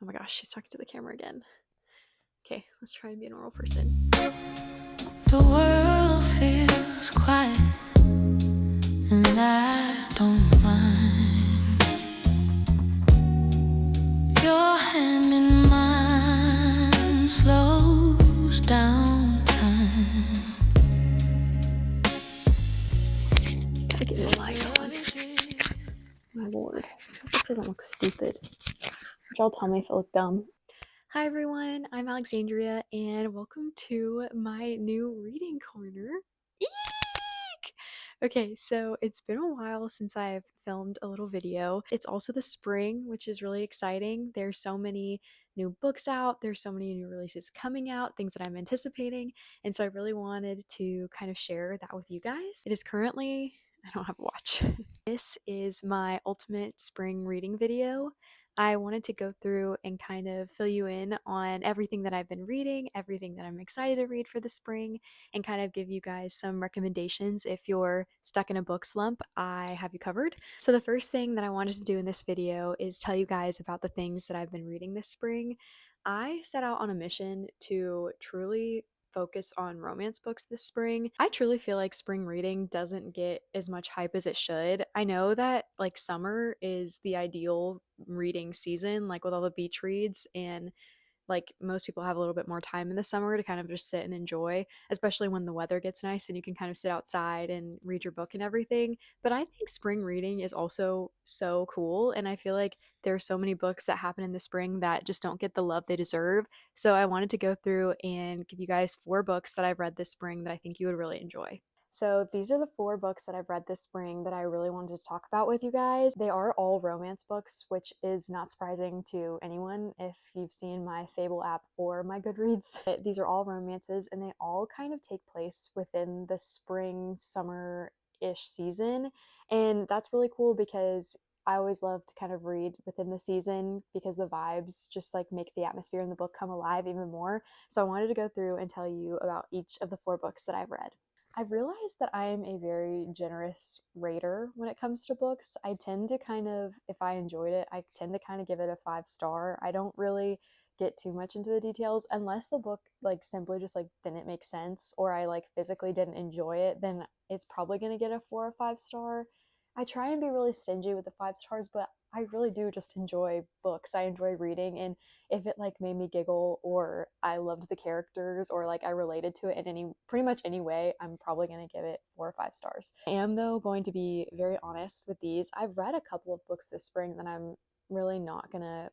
Oh my gosh, she's talking to the camera again. Okay, let's try and be a normal person. The world feels quiet, and I don't mind. Your hand in mine slows down time. Gotta get the light on. My lord, this doesn't look stupid. Y'all tell me if it looked dumb. Hi everyone, I'm Alexandria, and welcome to my new reading corner. Eek! Okay, so it's been a while since I've filmed a little video. It's also the spring, which is really exciting. There's so many new books out, there's so many new releases coming out, things that I'm anticipating, and so I really wanted to kind of share that with you guys. It is currently, I don't have a watch. This is my ultimate spring reading video. I wanted to go through and kind of fill you in on everything that I've been reading, everything that I'm excited to read for the spring, and kind of give you guys some recommendations. If you're stuck in a book slump, I have you covered. So the first thing that I wanted to do in this video is tell you guys about the things that I've been reading this spring. I set out on a mission to truly focus on romance books this spring. I truly feel like spring reading doesn't get as much hype as it should. I know that like summer is the ideal reading season, like with all the beach reads, and like most people have a little bit more time in the summer to kind of just sit and enjoy, especially when the weather gets nice and you can kind of sit outside and read your book and everything. But I think spring reading is also so cool, and I feel like there are so many books that happen in the spring that just don't get the love they deserve. So I wanted to go through and give you guys 4 books that I've read this spring that I think you would really enjoy. So these are the 4 books that I've read this spring that I really wanted to talk about with you guys. They are all romance books, which is not surprising to anyone if you've seen my Fable app or my Goodreads. These are all romances, and they all kind of take place within the spring, summer-ish season. And that's really cool because I always love to kind of read within the season because the vibes just like make the atmosphere in the book come alive even more. So I wanted to go through and tell you about each of the 4 books that I've read. I've realized that I am a very generous rater when it comes to books. I tend to kind of, if I enjoyed it, I tend to kind of give it a 5 star. I don't really get too much into the details unless the book like simply just like didn't make sense or I like physically didn't enjoy it, then it's probably going to get a 4 or 5 star. I try and be really stingy with the 5 stars, but I really do just enjoy books. I enjoy reading, and if it like made me giggle or I loved the characters or like I related to it in any pretty much any way, I'm probably going to give it 4 or 5 stars. I am though going to be very honest with these. I've read a couple of books this spring that I'm really not gonna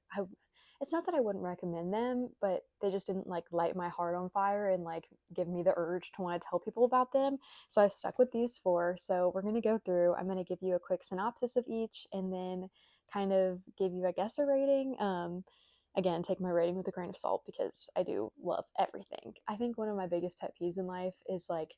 it's not that I wouldn't recommend them, but they just didn't like light my heart on fire and like give me the urge to want to tell people about them. So I've stuck with these 4. So we're going to go through. I'm going to give you a quick synopsis of each and then kind of give you, I guess, a rating. Again, take my rating with a grain of salt because I do love everything. I think one of my biggest pet peeves in life is like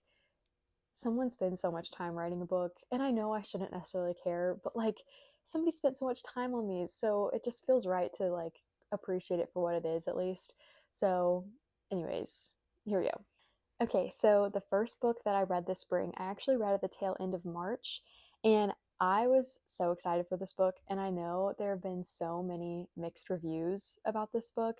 someone spends so much time writing a book, and I know I shouldn't necessarily care, but like somebody spent so much time on these, so it just feels right to like appreciate it for what it is at least. So, anyways, here we go. Okay, so the first book that I read this spring, I actually read at the tail end of March, and I was so excited for this book. And I know there have been so many mixed reviews about this book,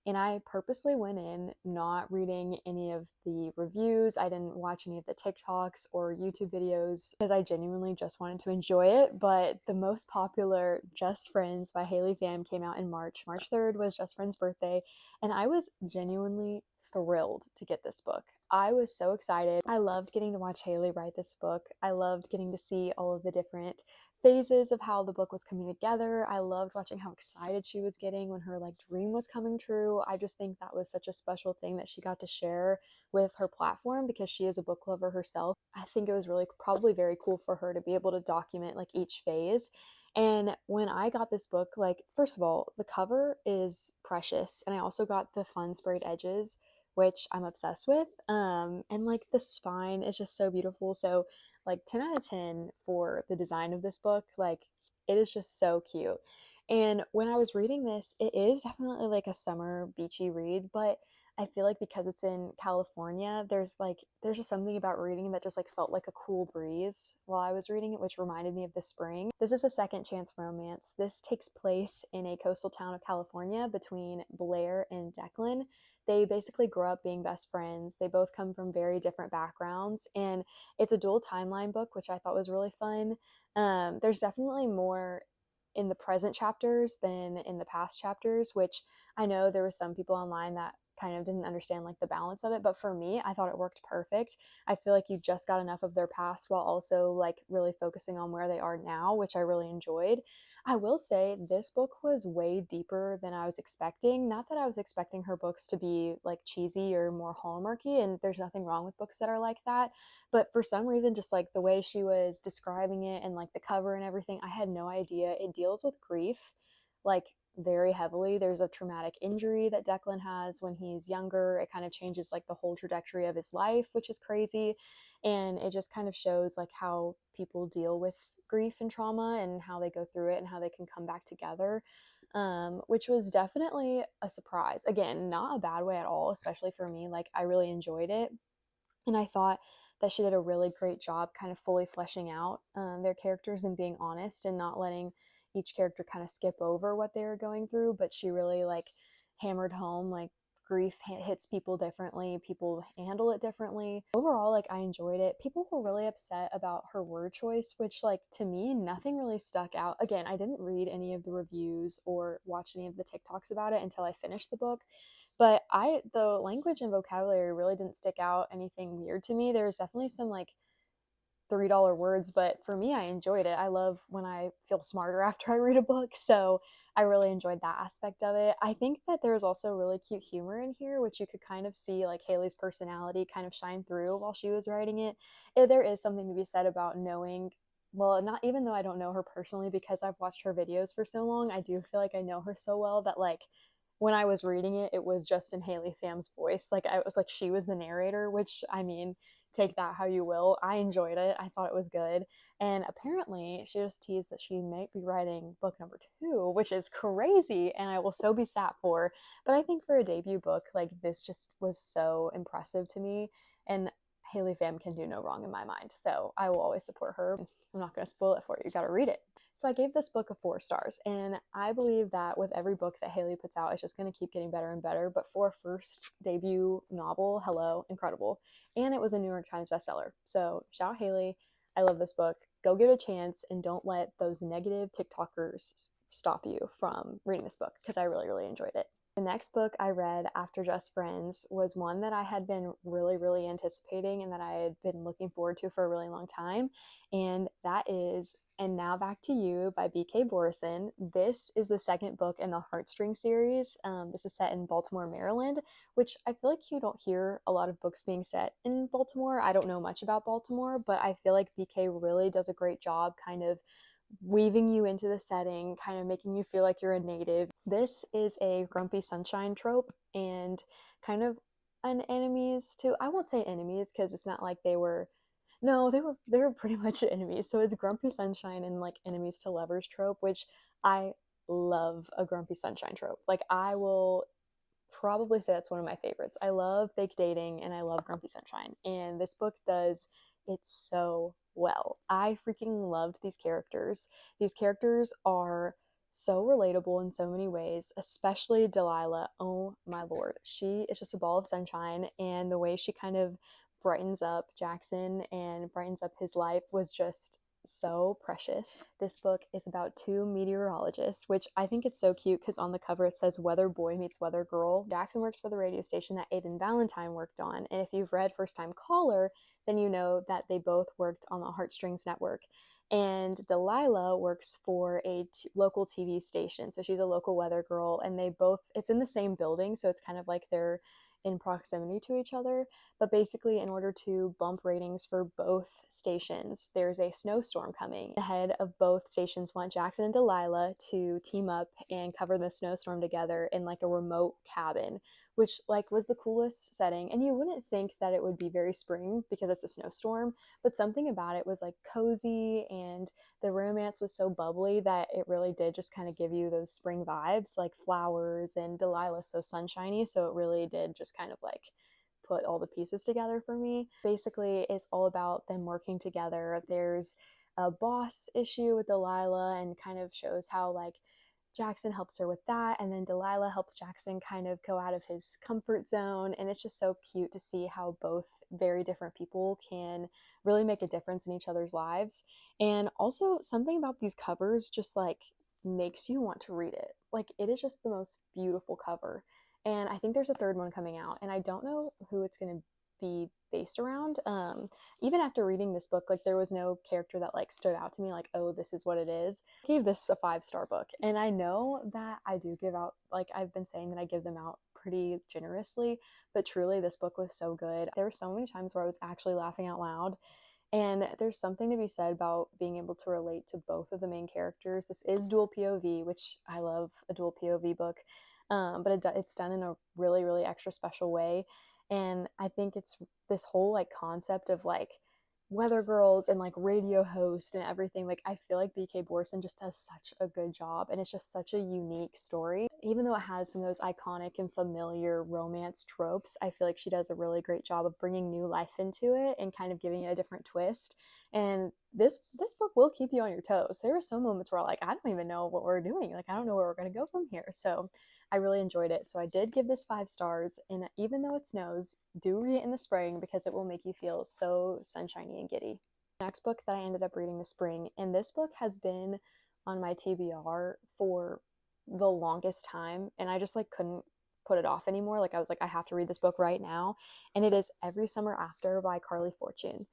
and I purposely went in not reading any of the reviews. I didn't watch any of the TikToks or YouTube videos because I genuinely just wanted to enjoy it. But the most popular, Just Friends by Haley Pham, came out in March. March 3rd was Just Friends' birthday, and I was genuinely thrilled to get this book. I was so excited. I loved getting to watch Haley write this book. I loved getting to see all of the different phases of how the book was coming together. I loved watching how excited she was getting when her like dream was coming true. I just think that was such a special thing that she got to share with her platform because she is a book lover herself. I think it was really probably very cool for her to be able to document like each phase. And when I got this book, like, first of all, the cover is precious, and I also got the fun sprayed edges, which I'm obsessed with. And like the spine is just so beautiful. So like 10 out of 10 for the design of this book. Like it is just so cute. And when I was reading this, it is definitely like a summer beachy read, but I feel like because it's in California, there's just something about reading that just like felt like a cool breeze while I was reading it, which reminded me of the spring. This is a second chance romance. This takes place in a coastal town of California between Blair and Declan. They basically grow up being best friends. They both come from very different backgrounds, and it's a dual timeline book, which I thought was really fun. There's definitely more in the present chapters than in the past chapters, which I know there were some people online that kind of didn't understand like the balance of it, but for me, I thought it worked perfect. I feel like you just got enough of their past while also like really focusing on where they are now, which I really enjoyed. I will say this book was way deeper than I was expecting. Not that I was expecting her books to be like cheesy or more hallmarky, and there's nothing wrong with books that are like that, but for some reason, just like the way she was describing it and like the cover and everything, I had no idea. It deals with grief like very heavily. There's a traumatic injury that Declan has when he's younger. It kind of changes like the whole trajectory of his life, which is crazy. And it just kind of shows like how people deal with grief and trauma and how they go through it and how they can come back together. Which was definitely a surprise. Again, not a bad way at all, especially for me. Like, I really enjoyed it. And I thought that she did a really great job kind of fully fleshing out their characters and being honest and not letting each character kind of skip over what they were going through. But she really like hammered home like grief hits people differently, people handle it differently. Overall, like, I enjoyed it. People were really upset about her word choice, which like to me nothing really stuck out. Again, I didn't read any of the reviews or watch any of the TikToks about it until I finished the book, but the language and vocabulary really didn't stick out anything weird to me. There was definitely some like $3 words, but for me, I enjoyed it. I love when I feel smarter after I read a book, so I really enjoyed that aspect of it. I think that there's also really cute humor in here, which you could kind of see like Haley's personality kind of shine through while she was writing it. There is something to be said about knowing, well, not even though I don't know her personally because I've watched her videos for so long, I do feel like I know her so well that like when I was reading it, it was just in Haley Pham's voice. Like, I was like she was the narrator, which I mean, take that how you will. I enjoyed it. I thought it was good. And apparently, she just teased that she might be writing book number two, which is crazy, and I will so be sat for. But I think for a debut book, like, this just was so impressive to me. And Haley Pham can do no wrong in my mind. So I will always support her. I'm not going to spoil it for you. You got to read it. So I gave this book a 4 stars, and I believe that with every book that Haley puts out, it's just going to keep getting better and better. But for a first debut novel, hello, incredible. And it was a New York Times bestseller. So shout out Haley. I love this book. Go give it a chance and don't let those negative TikTokers stop you from reading this book because I really, really enjoyed it. The next book I read after Just Friends was one that I had been really, really anticipating and that I had been looking forward to for a really long time. And that is And Now Back to You by B.K. Borison. This is the second book in the Heartstring series. This is set in Baltimore, Maryland, which I feel like you don't hear a lot of books being set in Baltimore. I don't know much about Baltimore, but I feel like BK really does a great job kind of weaving you into the setting, kind of making you feel like you're a native. This is a grumpy sunshine trope and kind of an enemies to, I won't say enemies because it's not like they were, no, they were pretty much enemies. So it's grumpy sunshine and like enemies to lovers trope, which I love a grumpy sunshine trope. Like, I will probably say that's one of my favorites. I love fake dating and I love grumpy sunshine, and this book does it so well. I freaking loved these characters. These characters are so relatable in so many ways, especially Delilah. Oh my lord, she is just a ball of sunshine, and the way she kind of brightens up Jackson and brightens up his life was just so precious. This book is about two meteorologists, which I think it's so cute because on the cover it says Weather Boy meets Weather Girl. Jackson works for the radio station that Aidan Valentine worked on, and if you've read First Time Caller, then you know that they both worked on the Heartstrings Network. And Delilah works for a local TV station, so she's a local weather girl, and they both, it's in the same building, so it's kind of like they're in proximity to each other. But basically, in order to bump ratings for both stations, there's a snowstorm coming. The head of both stations want Jackson and Delilah to team up and cover the snowstorm together in like a remote cabin, which like was the coolest setting. And you wouldn't think that it would be very spring because it's a snowstorm, but something about it was like cozy, and the romance was so bubbly that it really did just kind of give you those spring vibes, like flowers, and Delilah's so sunshiny, so it really did just just kind of like put all the pieces together for me. Basically, it's all about them working together. There's a boss issue with Delilah and kind of shows how like Jackson helps her with that, and then Delilah helps Jackson kind of go out of his comfort zone, and it's just so cute to see how both very different people can really make a difference in each other's lives. And also something about these covers just like makes you want to read it. Like it is just the most beautiful cover. And I think there's a third one coming out, and I don't know who it's going to be based around. Even after reading this book, like there was no character that like stood out to me like, oh, this is what it is. I gave this a 5-star book, and I know that I do give out, like I've been saying that I give them out pretty generously, but truly this book was so good. There were so many times where I was actually laughing out loud. And there's something to be said about being able to relate to both of the main characters. This is dual POV, which I love a dual POV book, but it's done in a really, really extra special way. And I think it's this whole like concept of like weather girls and like radio host and everything. Like I feel like BK Borson just does such a good job, and it's just such a unique story. Even though it has some of those iconic and familiar romance tropes, I feel like she does a really great job of bringing new life into it and kind of giving it a different twist. And this book will keep you on your toes. There were some moments where like I don't even know what we're doing. Like I don't know where we're going to go from here. So I really enjoyed it. So I did give this 5 stars. And even though it snows, do read it in the spring because it will make you feel so sunshiny and giddy. Next book that I ended up reading this spring, and this book has been on my TBR for the longest time, and I just like couldn't put it off anymore. Like I was like, I have to read this book right now. And it is Every Summer After by Carly Fortune.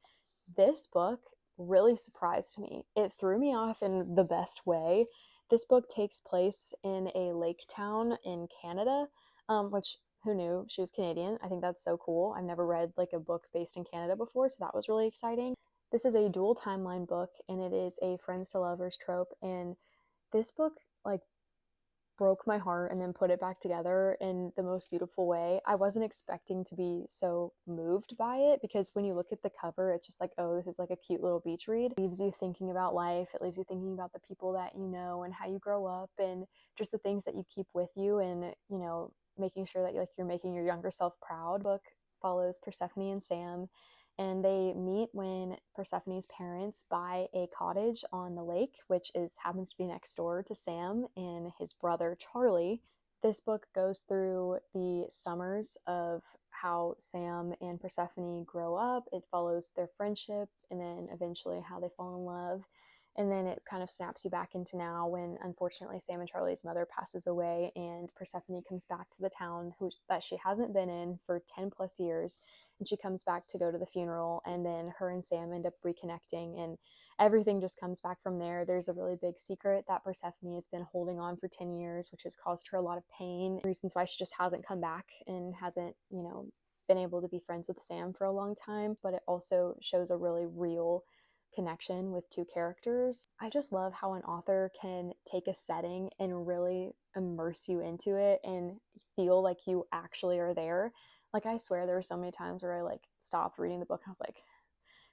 This book really surprised me. It threw me off in the best way. This book takes place in a lake town in Canada, which who knew she was Canadian? I think that's so cool. I've never read like a book based in Canada before, so that was really exciting. This is a dual timeline book, and it is a friends to lovers trope. And this book like broke my heart and then put it back together in the most beautiful way. I wasn't expecting to be so moved by it because when you look at the cover, it's just like, oh, this is like a cute little beach read. It leaves you thinking about life. It leaves you thinking about the people that you know and how you grow up and just the things that you keep with you, and, you know, making sure that like you're making your younger self proud. Book follows Persephone and Sam, and they meet when Persephone's parents buy a cottage on the lake, which happens to be next door to Sam and his brother Charlie. This book goes through the summers of how Sam and Persephone grow up. It follows their friendship and then eventually how they fall in love. And then it kind of snaps you back into now when, unfortunately, Sam and Charlie's mother passes away and Persephone comes back to the town that she hasn't been in for 10 plus years. And she comes back to go to the funeral, and then her and Sam end up reconnecting, and everything just comes back from there. There's a really big secret that Persephone has been holding on for 10 years, which has caused her a lot of pain. Reasons why she just hasn't come back and hasn't, you know, been able to be friends with Sam for a long time. But it also shows a really real connection with two characters. I just love how an author can take a setting and really immerse you into it and feel like you actually are there. Like I swear there were so many times where I like stopped reading the book and I was like,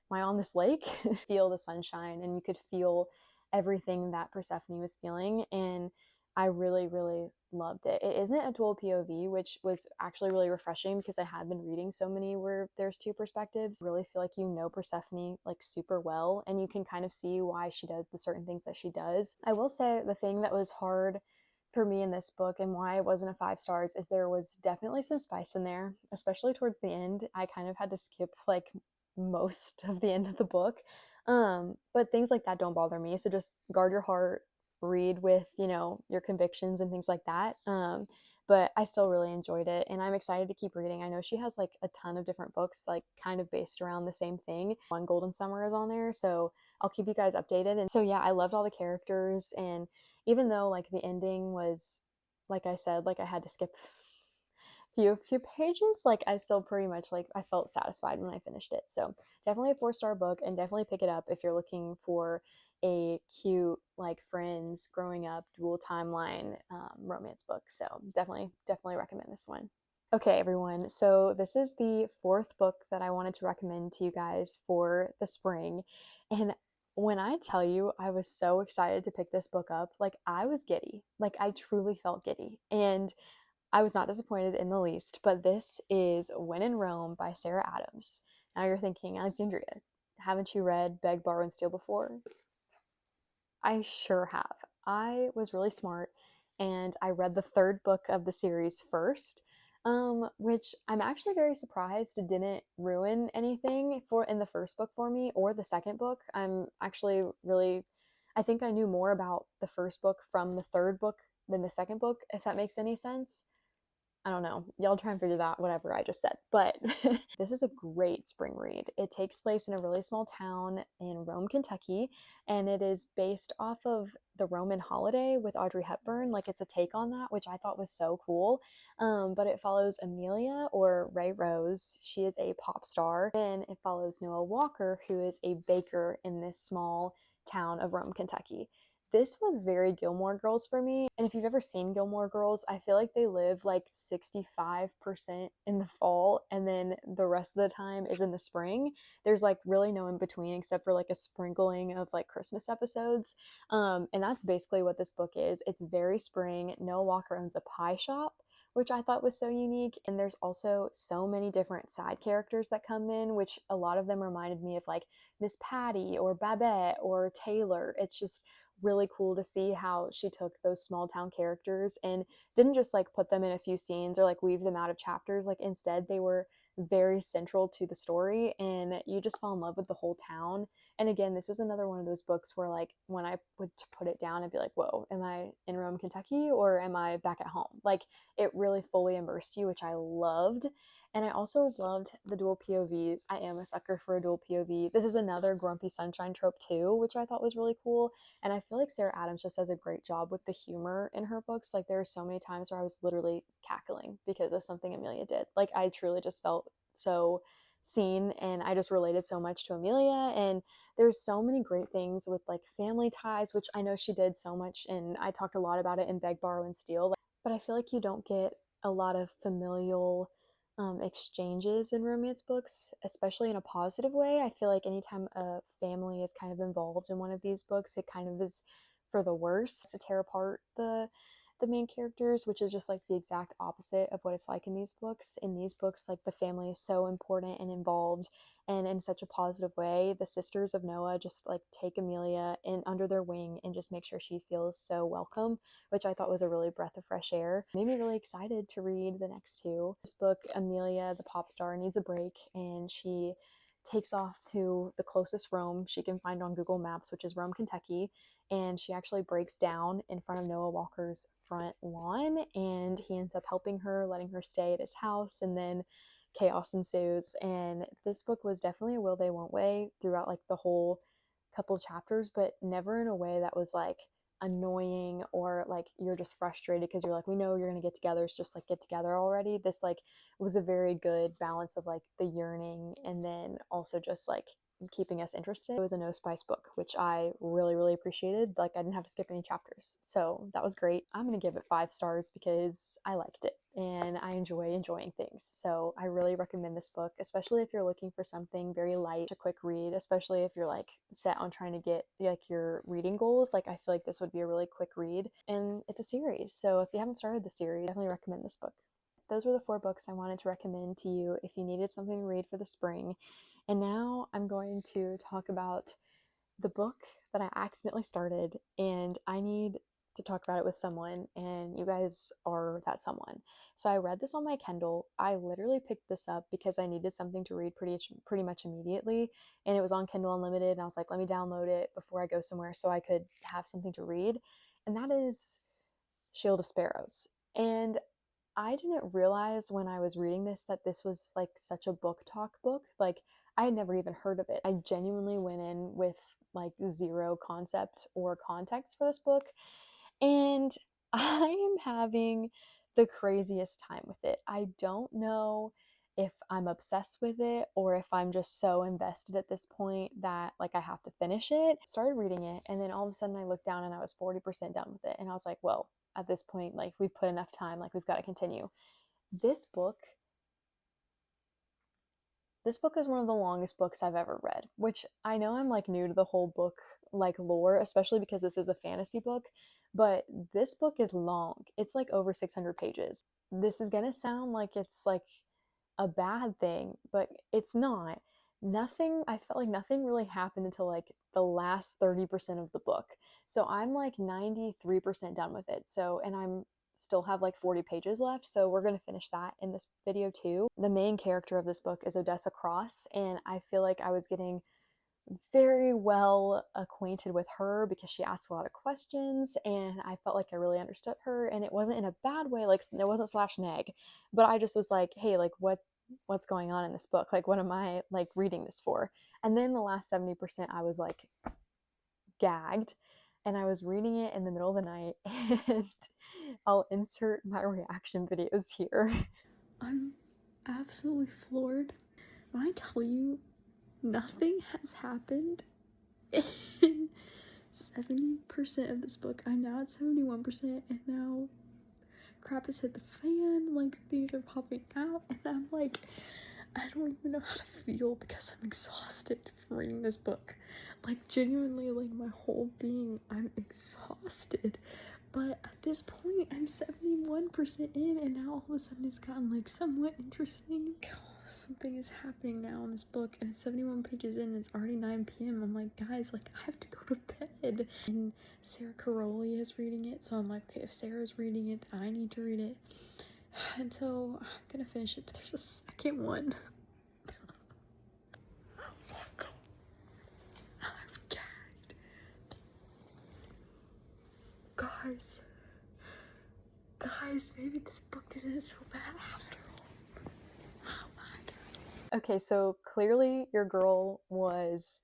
am I on this lake? Feel the sunshine, and you could feel everything that Persephone was feeling. And I really, really loved it. It isn't a dual POV, which was actually really refreshing because I had been reading so many where there's two perspectives. I really feel like you know Persephone like super well, and you can kind of see why she does the certain things that she does. I will say the thing that was hard for me in this book and why it wasn't a 5 stars is there was definitely some spice in there, especially towards the end. I kind of had to skip like most of the end of the book. But things like that don't bother me. So just guard your heart, read with, you know, your convictions and things like that. But I still really enjoyed it, and I'm excited to keep reading. I know she has like a ton of different books like kind of based around the same thing. One Golden Summer is on there, so I'll keep you guys updated. And so yeah, I loved all the characters, and even though like the ending was, like I said, like I had to skip few pages, like I still pretty much like I felt satisfied when I finished it. So definitely a 4-star book, and definitely pick it up if you're looking for a cute like friends growing up dual timeline romance book. So definitely recommend this one. Okay, everyone, so this is the 4th book that I wanted to recommend to you guys for the spring. And when I tell you I was so excited to pick this book up, like I was giddy. Like I truly felt giddy. And I was not disappointed in the least, but this is When in Rome by Sarah Adams. Now you're thinking, Alexandria, haven't you read Beg, Borrow, and Steal before? I sure have. I was really smart and I read the third book of the series first, which I'm actually very surprised it didn't ruin anything for in the first book for me or the second book. I'm actually really, I think I knew more about the first book from the third book than the second book, if that makes any sense. I don't know. Y'all try and figure that whatever I just said. But this is a great spring read. It takes place in a really small town in Rome, Kentucky, and it is based off of the Roman holiday with Audrey Hepburn. Like it's a take on that, which I thought was so cool. But it follows Amelia or Ray Rose. She is a pop star. Then it follows Noah Walker, who is a baker in this small town of Rome, Kentucky. This was very Gilmore Girls for me. And if you've ever seen Gilmore Girls, I feel like they live like 65% in the fall and then the rest of the time is in the spring. There's like really no in between except for like a sprinkling of like Christmas episodes. And that's basically what this book is. It's very spring. Noah Walker owns a pie shop, which I thought was so unique. And there's also so many different side characters that come in, which a lot of them reminded me of like Miss Patty or Babette or Taylor. It's just really cool to see how she took those small town characters and didn't just like put them in a few scenes or like weave them out of chapters. Like instead, they were very central to the story and you just fall in love with the whole town. And again, this was another one of those books where like when I would put it down, I'd be like, whoa, am I in Rome, Kentucky or am I back at home? Like it really fully immersed you, which I loved. And I also loved the dual POVs. I am a sucker for a dual POV. This is another Grumpy Sunshine trope too, which I thought was really cool. And I feel like Sarah Adams just does a great job with the humor in her books. Like there are so many times where I was literally cackling because of something Amelia did. Like I truly just felt so seen and I just related so much to Amelia. And there's so many great things with like family ties, which I know she did so much and I talked a lot about it in Beg, Borrow, and Steal. But I feel like you don't get a lot of familial exchanges in romance books, especially in a positive way. I feel like anytime a family is kind of involved in one of these books, it kind of is for the worse to tear apart the main characters, which is just like the exact opposite of what it's like in these books. In these books, like the family is so important and involved and in such a positive way. The sisters of Noah just like take Amelia in under their wing and just make sure she feels so welcome, which I thought was a really breath of fresh air. Made me really excited to read the next two. This book, Amelia, the pop star, needs a break and she takes off to the closest Rome she can find on Google Maps, which is Rome, Kentucky. And she actually breaks down in front of Noah Walker's front lawn and he ends up helping her, letting her stay at his house. And then chaos ensues. And this book was definitely a will they won't way throughout like the whole couple chapters, but never in a way that was like annoying or like you're just frustrated because you're like, we know you're gonna get together, so just like get together already. This like was a very good balance of like the yearning and then also just like keeping us interested. It was a no spice book, which I really, really appreciated. Like I didn't have to skip any chapters. So that was great. I'm gonna give it 5 stars because I liked it and I enjoying things. So I really recommend this book, especially if you're looking for something very light, a quick read, especially if you're like set on trying to get like your reading goals. Like I feel like this would be a really quick read and it's a series. So if you haven't started the series, definitely recommend this book. Those were the 4 books I wanted to recommend to you if you needed something to read for the spring. And now I'm going to talk about the book that I accidentally started, and I need to talk about it with someone, and you guys are that someone. So I read this on my Kindle. I literally picked this up because I needed something to read pretty much immediately, and it was on Kindle Unlimited, and I was like, let me download it before I go somewhere so I could have something to read, and that is Shield of Sparrows. And I didn't realize when I was reading this that this was like such a book talk book. Like I had never even heard of it. I genuinely went in with like zero concept or context for this book. And I am having the craziest time with it. I don't know if I'm obsessed with it or if I'm just so invested at this point that like I have to finish it. Started reading it and then all of a sudden I looked down and I was 40% done with it. And I was like, well, at this point, like we've put enough time, like we've got to continue. This book this book is one of the longest books I've ever read, which I know I'm like new to the whole book like lore, especially because this is a fantasy book, But this book is long. It's like over 600 pages. This is gonna sound like it's like a bad thing, but it's not. I felt like nothing really happened until like the last 30% of the book. So I'm like 93% done with it. So, and I'm still have like 40 pages left. So we're going to finish that in this video too. The main character of this book is Odessa Cross, and I feel like I was getting very well acquainted with her because she asked a lot of questions and I felt like I really understood her, and it wasn't in a bad way, like there wasn't slash neg, but I just was like, hey, like what's going on in this book, like what am I like reading this for? And then the last 70% I was like gagged, and I was reading it in the middle of the night and I'll insert my reaction videos here. I'm absolutely floored when I tell you nothing has happened in 70% of this book. I'm now at 71%, and now crap has hit the fan, like things are popping out, and I'm like, I don't even know how to feel because I'm exhausted from reading this book. Like genuinely, like my whole being, I'm exhausted. But at this point, I'm 71% in, and now all of a sudden it's gotten like somewhat interesting. Something is happening now in this book, and it's 71 pages in, and it's already 9 p.m. I'm like, guys, like I have to go to bed. And Sarah Caroli is reading it, so I'm like, okay, if Sarah's reading it, I need to read it. And so I'm gonna finish it, but there's a second one. I'm gagged. Guys, maybe this book isn't so bad after all. Oh my god. Okay, so clearly your girl was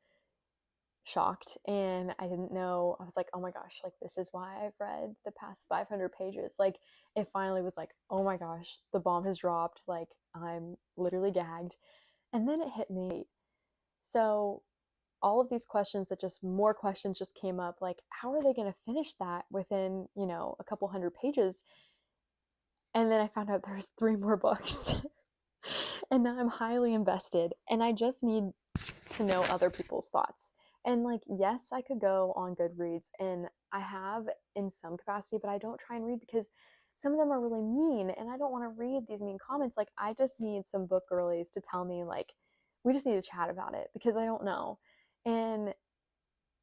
shocked, and I didn't know. I was like, oh my gosh, like this is why I've read the past 500 pages. Like it finally was like, oh my gosh, the bomb has dropped. Like I'm literally gagged. And then it hit me. So all of these questions, that just more questions just came up, like how are they going to finish that within, you know, a couple hundred pages? And then I found out there's 3 more books. And now I'm highly invested, and I just need to know other people's thoughts. And like, yes, I could go on Goodreads, and I have in some capacity, but I don't try and read because some of them are really mean, and I don't want to read these mean comments. Like I just need some book girlies to tell me, like, we just need to chat about it because I don't know. And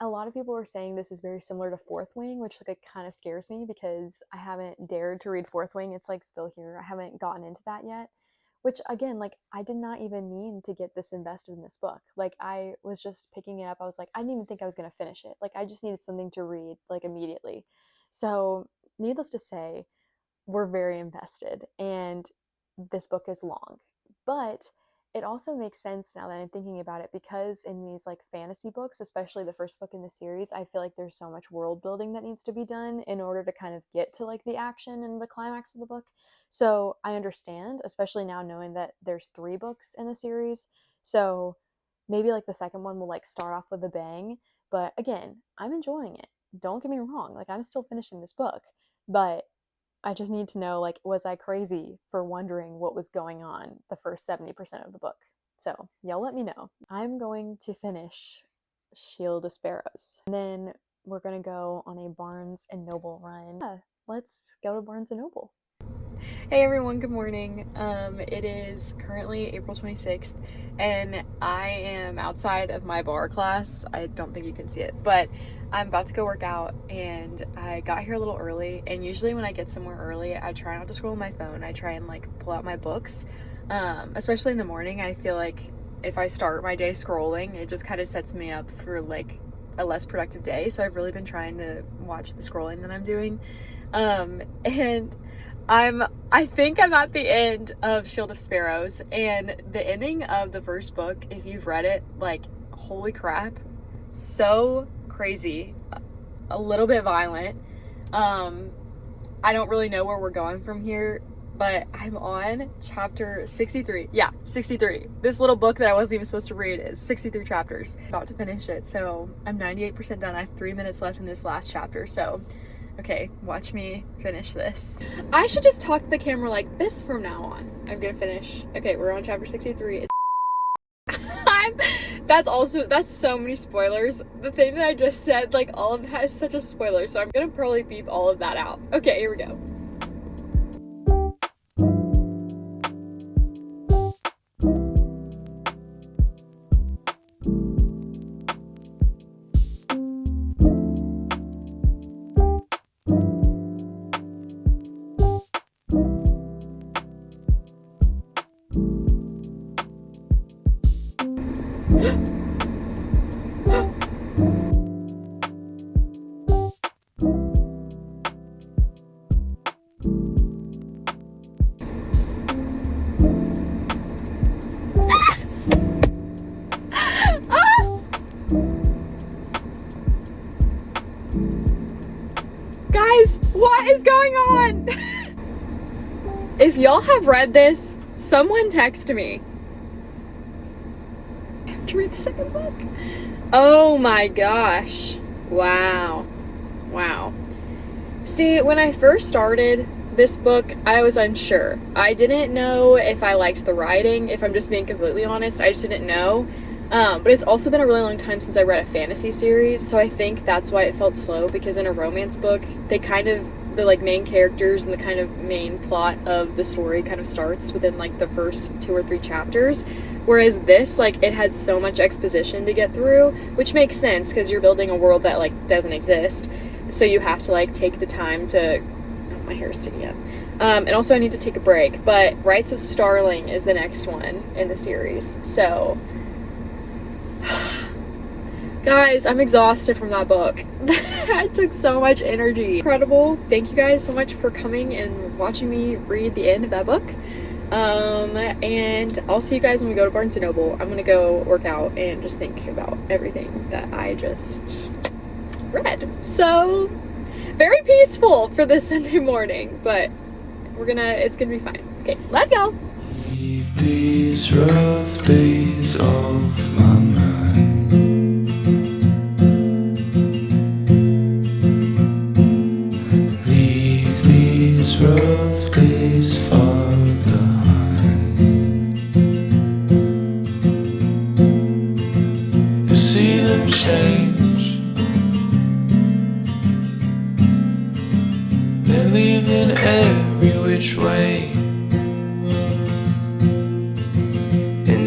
a lot of people are saying this is very similar to Fourth Wing, which like it kind of scares me because I haven't dared to read Fourth Wing. It's like still here. I haven't gotten into that yet. Which again, like I did not even mean to get this invested in this book. Like I was just picking it up. I was like, I didn't even think I was going to finish it. Like I just needed something to read like immediately. So needless to say, we're very invested, and this book is long. But it also makes sense now that I'm thinking about it, because in these like fantasy books, especially the first book in the series, I feel like there's so much world building that needs to be done in order to kind of get to like the action and the climax of the book. So I understand, especially now knowing that there's 3 books in the series. So maybe like the second one will like start off with a bang. But again, I'm enjoying it. Don't get me wrong. Like I'm still finishing this book, but I just need to know, like, was I crazy for wondering what was going on the first 70% of the book? So y'all let me know. I'm going to finish Shield of Sparrows, and then we're gonna go on a Barnes and Noble run. Yeah, let's go to Barnes and Noble. Hey everyone, good morning. It is currently April 26th, and I am outside of my bar class. I don't think you can see it, but I'm about to go work out, and I got here a little early, and usually when I get somewhere early, I try not to scroll on my phone. I try and like pull out my books, especially in the morning. I feel like if I start my day scrolling, it just kind of sets me up for like a less productive day. So I've really been trying to watch the scrolling that I'm doing. And I think I'm at the end of Shield of Sparrows, and the ending of the first book, if you've read it, like, holy crap, so crazy, a little bit violent. I don't really know where we're going from here, but I'm on chapter 63. Yeah, 63. This little book that I wasn't even supposed to read is 63 chapters. About to finish it, so I'm 98% done. I have 3 minutes left in this last chapter, so okay, watch me finish this. I should just talk to the camera like this from now on. I'm gonna finish. Okay, we're on chapter 63. I'm That's so many spoilers. The thing that I just said, like, all of that is such a spoiler, so I'm gonna probably beep all of that out. Okay, here we go. Guys, what is going on? If y'all have read this, someone text me. I have to read the second book. Oh my gosh. Wow. Wow. See, when I first started this book, I was unsure. I didn't know if I liked the writing, if I'm just being completely honest. I just didn't know. But it's also been a really long time since I read a fantasy series, so I think that's why it felt slow, because in a romance book, the like main characters and the kind of main plot of the story kind of starts within like the first 2 or 3 chapters, whereas this, like, it had so much exposition to get through, which makes sense because you're building a world that like doesn't exist, so you have to like take the time to... Oh, my hair is sticking up. And also I need to take a break, but Rights of Starling is the next one in the series, so... Guys, I'm exhausted from that book. It took so much energy. Incredible. Thank you guys so much for coming and watching me read the end of that book. And I'll see you guys when we go to Barnes & Noble. I'm gonna go work out and just think about everything that I just read. So, very peaceful for this Sunday morning, but it's gonna be fine. Okay, love y'all. Keep these rough days off my mind. Leave these rough days far behind. You see them change. They're leaving every which way.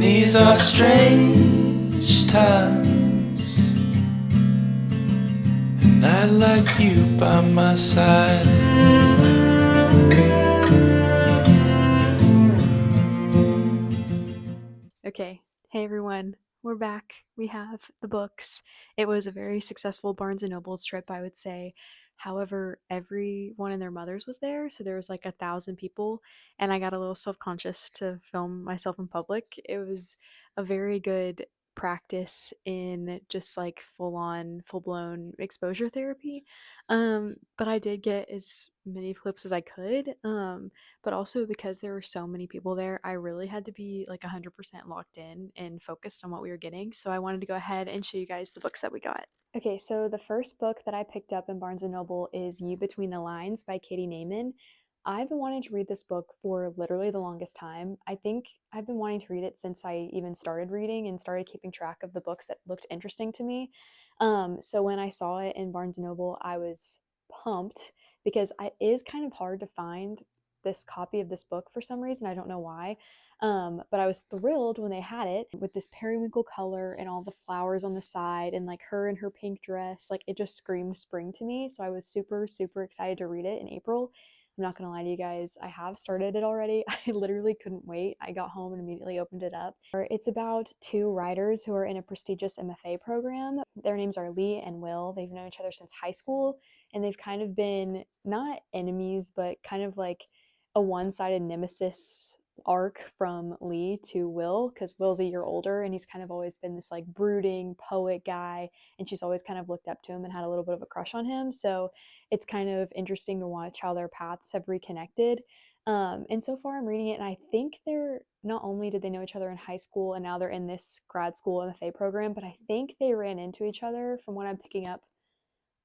These are strange times, and I'd like you by my side. Okay, hey everyone, we're back. We have the books. It was a very successful Barnes & Noble trip, I would say. However, everyone and their mothers was there, so there was like 1,000 people, and I got a little self-conscious to film myself in public. It was a very good practice in just like full-blown exposure therapy. But I did get as many clips as I could. But also because there were so many people there, I really had to be like 100% locked in and focused on what we were getting. So I wanted to go ahead and show you guys the books that we got. Okay, so the first book that I picked up in Barnes & Noble is You Between the Lines by Katie Naiman. I've been wanting to read this book for literally the longest time. I think I've been wanting to read it since I even started reading and started keeping track of the books that looked interesting to me. So when I saw it in Barnes & Noble, I was pumped because it is kind of hard to find this copy of this book for some reason. I don't know why. But I was thrilled when they had it with this periwinkle color and all the flowers on the side and like her in her pink dress. Like, it just screamed spring to me. So I was super, super excited to read it in April. I'm not gonna lie to you guys, I have started it already. I literally couldn't wait. I got home and immediately opened it up. It's about 2 writers who are in a prestigious MFA program. Their names are Lee and Will. They've known each other since high school, and they've kind of been not enemies, but kind of like a one-sided nemesis arc from Lee to Will, because Will's a year older and he's kind of always been this like brooding poet guy, and she's always kind of looked up to him and had a little bit of a crush on him. So it's kind of interesting to watch how their paths have reconnected. And so far I'm reading it, and I think they're not only did they know each other in high school and now they're in this grad school MFA program, but I think they ran into each other from what I'm picking up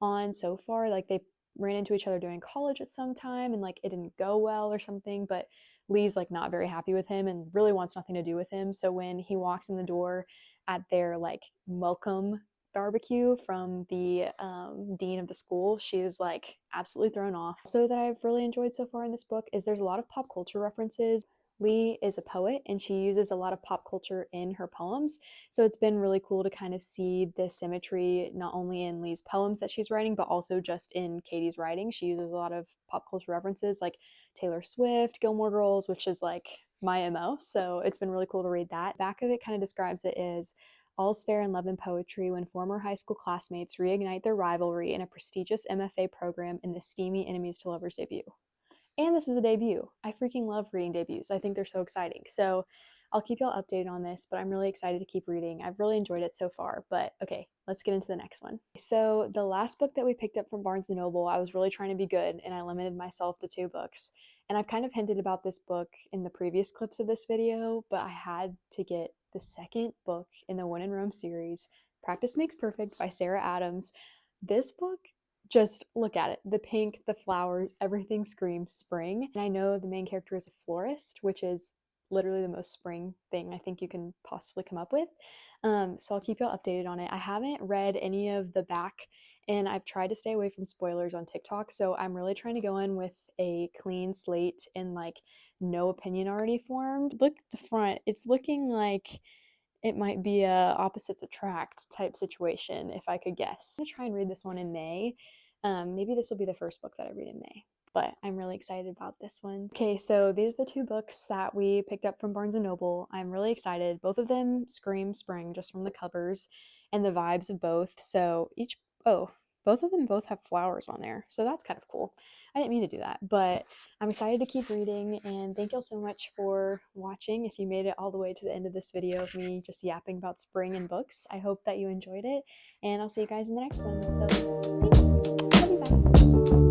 on so far. Like, they ran into each other during college at some time and like it didn't go well or something, but Lee's like not very happy with him and really wants nothing to do with him. So when he walks in the door at their like welcome barbecue from the dean of the school. She is like absolutely thrown off. So that I've really enjoyed so far in this book is there's a lot of pop culture references. Lee is a poet and she uses a lot of pop culture in her poems. So it's been really cool to kind of see this symmetry not only in Lee's poems that she's writing, but also just in Katie's writing. She uses a lot of pop culture references like Taylor Swift, Gilmore Girls, which is like my MO. So it's been really cool to read that. Back of it kind of describes it as all's fair in love and poetry when former high school classmates reignite their rivalry in a prestigious MFA program in the steamy Enemies to Lovers debut. And this is a debut. I freaking love reading debuts. I think they're so exciting. So I'll keep y'all updated on this, but I'm really excited to keep reading. I've really enjoyed it so far. But okay, let's get into the next one. So the last book that we picked up from Barnes & Noble, I was really trying to be good and I limited myself to 2 books. And I've kind of hinted about this book in the previous clips of this video, but I had to get the second book in the When in Rome series, Practice Makes Perfect by Sarah Adams. This book, just look at it. The pink, the flowers, everything screams spring. And I know the main character is a florist, which is literally the most spring thing I think you can possibly come up with. So I'll keep y'all updated on it. I haven't read any of the back and I've tried to stay away from spoilers on TikTok. So I'm really trying to go in with a clean slate and like no opinion already formed. Look at the front. It's looking like it might be a opposites attract type situation, if I could guess. I'm gonna try and read this one in May. Maybe this will be the first book that I read in May, but I'm really excited about this one. Okay, so these are the 2 books that we picked up from Barnes & Noble. I'm really excited. Both of them scream spring just from the covers and the vibes of both. So both of them both have flowers on there. So that's kind of cool. I didn't mean to do that, but I'm excited to keep reading, and thank y'all so much for watching. If you made it all the way to the end of this video of me just yapping about spring and books, I hope that you enjoyed it, and I'll see you guys in the next one. So thanks. Love you, bye.